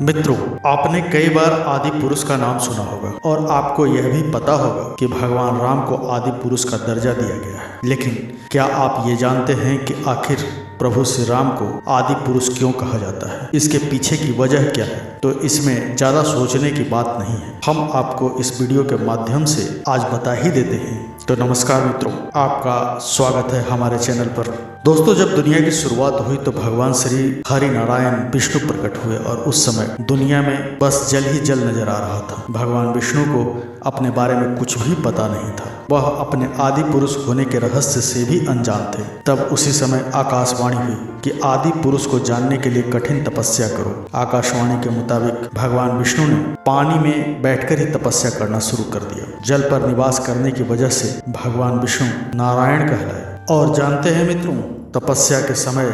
मित्रों, आपने कई बार आदि पुरुष का नाम सुना होगा और आपको यह भी पता होगा कि भगवान राम को आदि पुरुष का दर्जा दिया गया है। लेकिन क्या आप ये जानते हैं कि आखिर प्रभु श्री राम को आदि पुरुष क्यों कहा जाता है? इसके पीछे की वजह क्या है? तो इसमें ज़्यादा सोचने की बात नहीं है, हम आपको इस वीडियो के माध्यम से आज बता ही देते हैं। तो नमस्कार मित्रों, आपका स्वागत है हमारे चैनल पर। दोस्तों, जब दुनिया की शुरुआत हुई तो भगवान श्री हरि नारायण विष्णु प्रकट हुए और उस समय दुनिया में बस जल ही जल नजर आ रहा था। भगवान विष्णु को अपने बारे में कुछ भी पता नहीं था, वह अपने आदि पुरुष होने के रहस्य से भी अनजान थे। तब उसी समय आकाशवाणी हुई कि आदि पुरुष को जानने के लिए कठिन तपस्या करो। आकाशवाणी के मुताबिक भगवान विष्णु ने पानी में बैठकर ही तपस्या करना शुरू कर दिया। जल पर निवास करने की वजह से भगवान विष्णु नारायण कहलाए। और जानते हैं मित्रों, तपस्या के समय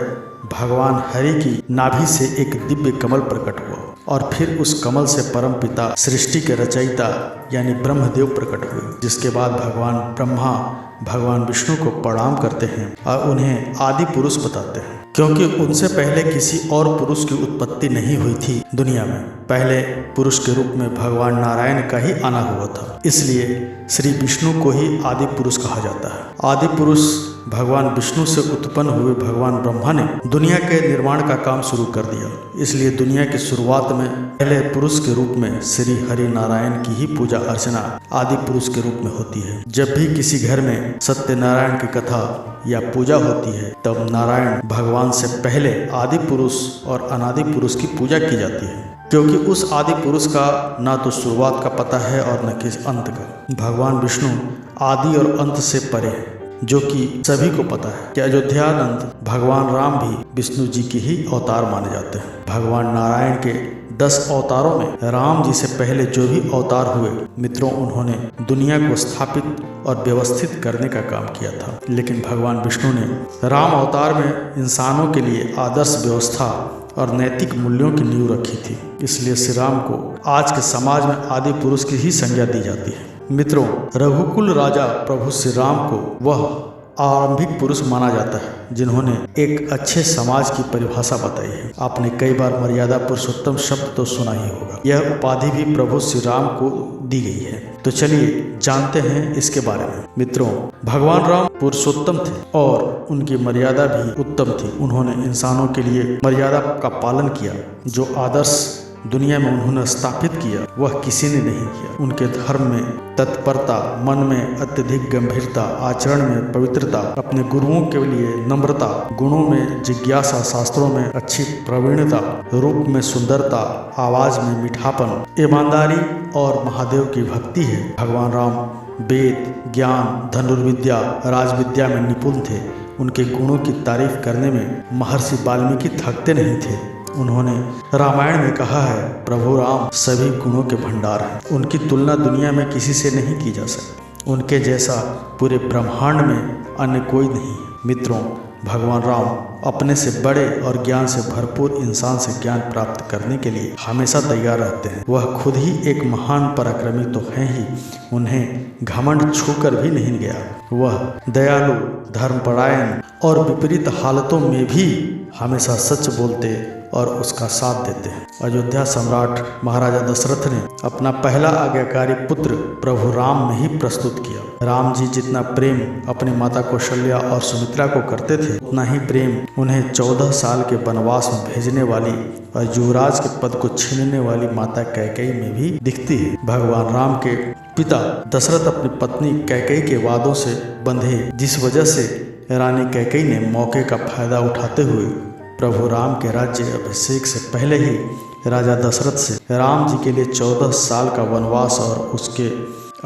भगवान हरि की नाभि से एक दिव्य कमल प्रकट हुआ और फिर उस कमल से परम पिता सृष्टि के रचयिता यानी ब्रह्मदेव प्रकट हुए, जिसके बाद भगवान ब्रह्मा भगवान विष्णु को प्रणाम करते हैं और उन्हें आदि पुरुष बताते हैं, क्योंकि उनसे पहले किसी और पुरुष की उत्पत्ति नहीं हुई थी दुनिया में। पहले पुरुष के रूप में भगवान नारायण का ही आना हुआ था, इसलिए श्री विष्णु को ही आदि पुरुष कहा जाता है। आदि पुरुष भगवान विष्णु से उत्पन्न हुए भगवान ब्रह्मा ने दुनिया के निर्माण का काम शुरू कर दिया। इसलिए दुनिया की शुरुआत में पहले पुरुष के रूप में श्री हरि नारायण की ही पूजा अर्चना आदि पुरुष के रूप में होती है। जब भी किसी घर में सत्यनारायण की कथा या पूजा होती है, तब नारायण भगवान से पहले आदि पुरुष और अनादि पुरुष की पूजा की जाती है, क्योंकि उस आदि पुरुष का ना तो शुरुआत का पता है और न किस अंत का। भगवान विष्णु आदि और अंत से परे है, जो कि सभी को पता है कि अयोध्यानंद भगवान राम भी विष्णु जी की ही अवतार माने जाते हैं। भगवान नारायण के 10 अवतारों में राम जी से पहले जो भी अवतार हुए मित्रों, उन्होंने दुनिया को स्थापित और व्यवस्थित करने का काम किया था। लेकिन भगवान विष्णु ने राम अवतार में इंसानों के लिए आदर्श व्यवस्था और नैतिक मूल्यों की नींव रखी थी। इसलिए श्री राम को आज के समाज में आदि पुरुष की ही संज्ञा दी जाती है। मित्रों, रघुकुल राजा प्रभु श्री राम को वह आरंभिक पुरुष माना जाता है जिन्होंने एक अच्छे समाज की परिभाषा बताई है। आपने कई बार मर्यादा पुरुषोत्तम शब्द तो सुना ही होगा। यह उपाधि भी प्रभु श्री राम को दी गई है। तो चलिए जानते हैं इसके बारे में। मित्रों, भगवान राम पुरुषोत्तम थे और उनकी मर्यादा भी उत्तम थी। उन्होंने इंसानों के लिए मर्यादा का पालन किया। जो आदर्श दुनिया में उन्होंने स्थापित किया वह किसी ने नहीं किया। उनके धर्म में तत्परता, मन में अत्यधिक गंभीरता, आचरण में पवित्रता, अपने गुरुओं के लिए नम्रता, गुणों में जिज्ञासा, शास्त्रों में अच्छी प्रवीणता, रूप में सुंदरता, आवाज में मीठापन, ईमानदारी और महादेव की भक्ति है। भगवान राम वेद, ज्ञान, धनुर्विद्या, राजविद्या में निपुण थे। उनके गुणों की तारीफ करने में महर्षि वाल्मीकि थकते नहीं थे। उन्होंने रामायण में कहा है, प्रभु राम सभी गुणों के भंडार हैं। उनकी तुलना दुनिया में किसी से नहीं की जा सकती। उनके जैसा पूरे ब्रह्मांड में अन्य कोई नहीं है। मित्रों, भगवान राम अपने से बड़े और ज्ञान से भरपूर इंसान से ज्ञान प्राप्त करने के लिए हमेशा तैयार रहते हैं। वह खुद ही एक महान पराक्रमी तो हैं ही, उन्हें घमंड छूकर भी नहीं गया। वह दयालु, धर्मपरायण और विपरीत हालतों में भी हमेशा सच बोलते और उसका साथ देते हैं। अयोध्या सम्राट महाराजा दशरथ ने अपना पहला आज्ञाकारी पुत्र प्रभु राम में ही प्रस्तुत किया। राम जी जितना प्रेम अपनी माता कौशल्या और सुमित्रा को करते थे, उतना ही प्रेम उन्हें 14 साल के वनवास में भेजने वाली और युवराज के पद को छीनने वाली माता कैकेयी में भी दिखती है। भगवान राम के पिता दशरथ अपनी पत्नी कैकेयी के वादों से बंधे, जिस वजह से रानी कैकेयी ने मौके का फायदा उठाते हुए प्रभु राम के राज्य अभिषेक से पहले ही राजा दशरथ से राम जी के लिए 14 साल का वनवास और उसके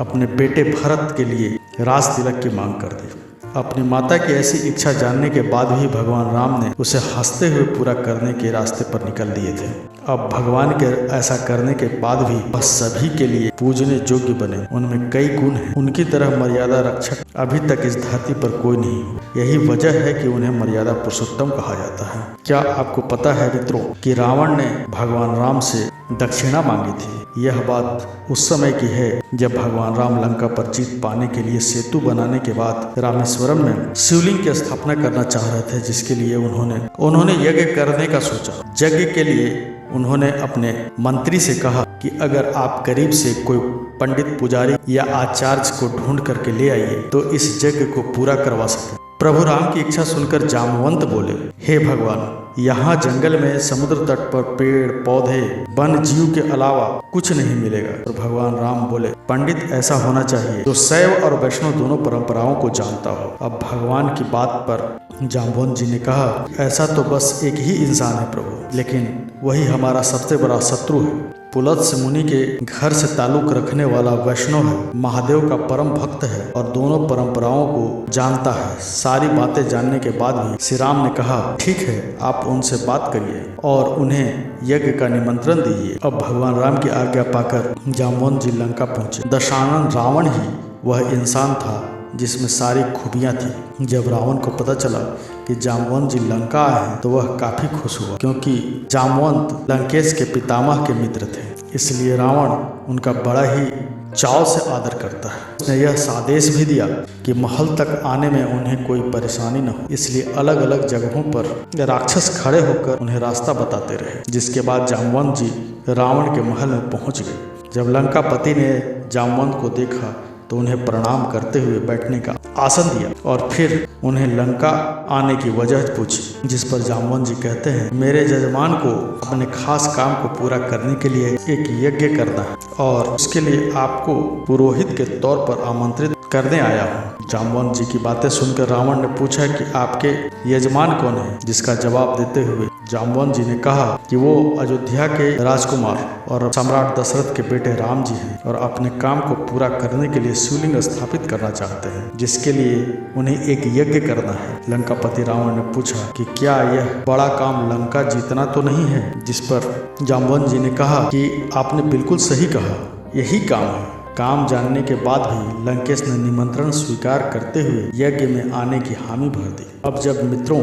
अपने बेटे भरत के लिए राज तिलक की मांग कर दी। अपनी माता की ऐसी इच्छा जानने के बाद भी भगवान राम ने उसे हंसते हुए पूरा करने के रास्ते पर निकल दिए थे। अब भगवान के ऐसा करने के बाद भी वह सभी के लिए पूजने योग्य बने। उनमें कई गुण हैं। उनकी तरह मर्यादा रक्षक अभी तक इस धरती पर कोई नहीं हो। यही वजह है कि उन्हें मर्यादा पुरुषोत्तम कहा जाता है। क्या आपको पता है मित्रों कि रावण ने भगवान राम से दक्षिणा मांगी थी। यह बात उस समय की है जब भगवान राम लंका पर जीत पाने के लिए सेतु बनाने के बाद रामेश्वरम में शिवलिंग की स्थापना करना चाह रहे थे, जिसके लिए उन्होंने यज्ञ करने का सोचा। यज्ञ के लिए उन्होंने अपने मंत्री से कहा कि अगर आप करीब से कोई पंडित, पुजारी या आचार्य को ढूंढ करके ले आइए तो इस यज्ञ को पूरा करवा सके। प्रभु राम की इच्छा सुनकर जामवंत बोले, हे भगवान, यहाँ जंगल में समुद्र तट पर पेड़ पौधे वन जीव के अलावा कुछ नहीं मिलेगा। और भगवान राम बोले, पंडित ऐसा होना चाहिए जो शैव और वैष्णव दोनों परंपराओं को जानता हो। अब भगवान की बात पर जाम्बवंत जी ने कहा, ऐसा तो बस एक ही इंसान है प्रभु, लेकिन वही हमारा सबसे बड़ा शत्रु है। पुलत्स्य मुनि के घर से ताल्लुक रखने वाला वैष्णव है, महादेव का परम भक्त है और दोनों परंपराओं को जानता है। सारी बातें जानने के बाद भी श्री राम ने कहा, ठीक है, आप उनसे बात करिए और उन्हें यज्ञ का निमंत्रण दीजिए। अब भगवान राम की आज्ञा पाकर जाम्बवंत जी लंका पहुंचे। दशानन रावण ही वह इंसान था जिसमें सारी खूबियां थी। जब रावण को पता चला कि जाम्बवंत जी लंका आए हैं तो वह काफी खुश हुआ, क्योंकि जाम्बवंत लंकेश के पितामह के मित्र थे। इसलिए रावण उनका बड़ा ही चाव से आदर करता है। उसने यह आदेश भी दिया कि महल तक आने में उन्हें कोई परेशानी न हो, इसलिए अलग अलग जगहों पर राक्षस खड़े होकर उन्हें रास्ता बताते रहे। जिसके बाद जाम्बवंत जी रावण के महल में पहुंच गए। जब लंकापति ने जाम्बवंत को देखा तो उन्हें प्रणाम करते हुए बैठने का आसन दिया और फिर उन्हें लंका आने की वजह पूछी। जिस पर जाम्बवंत जी कहते हैं, मेरे जजमान को अपने खास काम को पूरा करने के लिए एक यज्ञ करना है और उसके लिए आपको पुरोहित के तौर पर आमंत्रित करने आया हूँ। जाम्बवंत जी की बातें सुनकर रावण ने पूछा कि आपके यजमान कौन है, जिसका जवाब देते हुए जाम्बवंत जी ने कहा कि वो अयोध्या के राजकुमार और सम्राट दशरथ के बेटे राम जी हैं और अपने काम को पूरा करने के लिए शिवलिंग स्थापित करना चाहते हैं, जिसके लिए उन्हें एक यज्ञ करना है। लंकापति रावण ने पूछा कि क्या यह बड़ा काम लंका जीतना तो नहीं है, जिस पर जाम्बवंत जी ने कहा कि आपने बिल्कुल सही कहा, यही काम है। काम जानने के बाद भी लंकेश ने निमंत्रण स्वीकार करते हुए यज्ञ में आने की हामी भर दी। अब जब मित्रों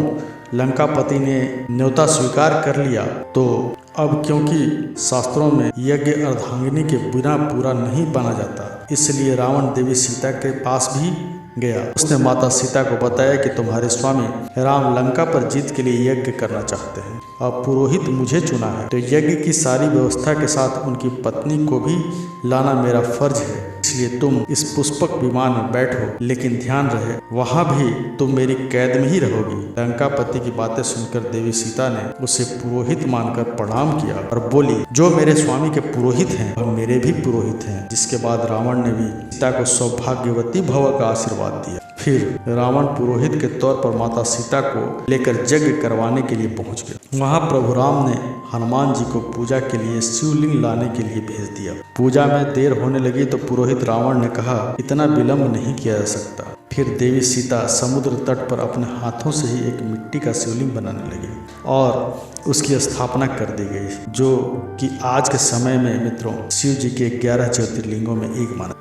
लंकापति ने न्योता स्वीकार कर लिया तो अब क्योंकि शास्त्रों में यज्ञ अर्धांगिनी के बिना पूरा नहीं माना जाता, इसलिए रावण देवी सीता के पास भी गया। उसने माता सीता को बताया कि तुम्हारे स्वामी राम लंका पर जीत के लिए यज्ञ करना चाहते हैं। अब पुरोहित मुझे चुना है तो यज्ञ की सारी व्यवस्था के साथ उनकी पत्नी को भी लाना मेरा फर्ज है, इसलिए तुम इस पुष्पक विमान में बैठो, लेकिन ध्यान रहे वहां भी तुम मेरी कैद में ही रहोगी। लंकापति की बातें सुनकर देवी सीता ने उसे पुरोहित मानकर प्रणाम किया और बोली, जो मेरे स्वामी के पुरोहित हैं वह मेरे भी पुरोहित हैं। जिसके बाद रावण ने भी सीता को सौभाग्यवती भव का आशीर्वाद दिया। फिर रावण पुरोहित के तौर पर माता सीता को लेकर यज्ञ करवाने के लिए पहुंच गया। वहां प्रभु राम ने हनुमान जी को पूजा के लिए शिवलिंग लाने के लिए भेज दिया। पूजा में देर होने लगी तो पुरोहित रावण ने कहा, इतना विलंब नहीं किया जा सकता। फिर देवी सीता समुद्र तट पर अपने हाथों से ही एक मिट्टी का शिवलिंग बनाने लगी और उसकी स्थापना कर दी गई, जो कि आज के समय में मित्रों शिव जी के 11 ज्योतिर्लिंगों में एक माना।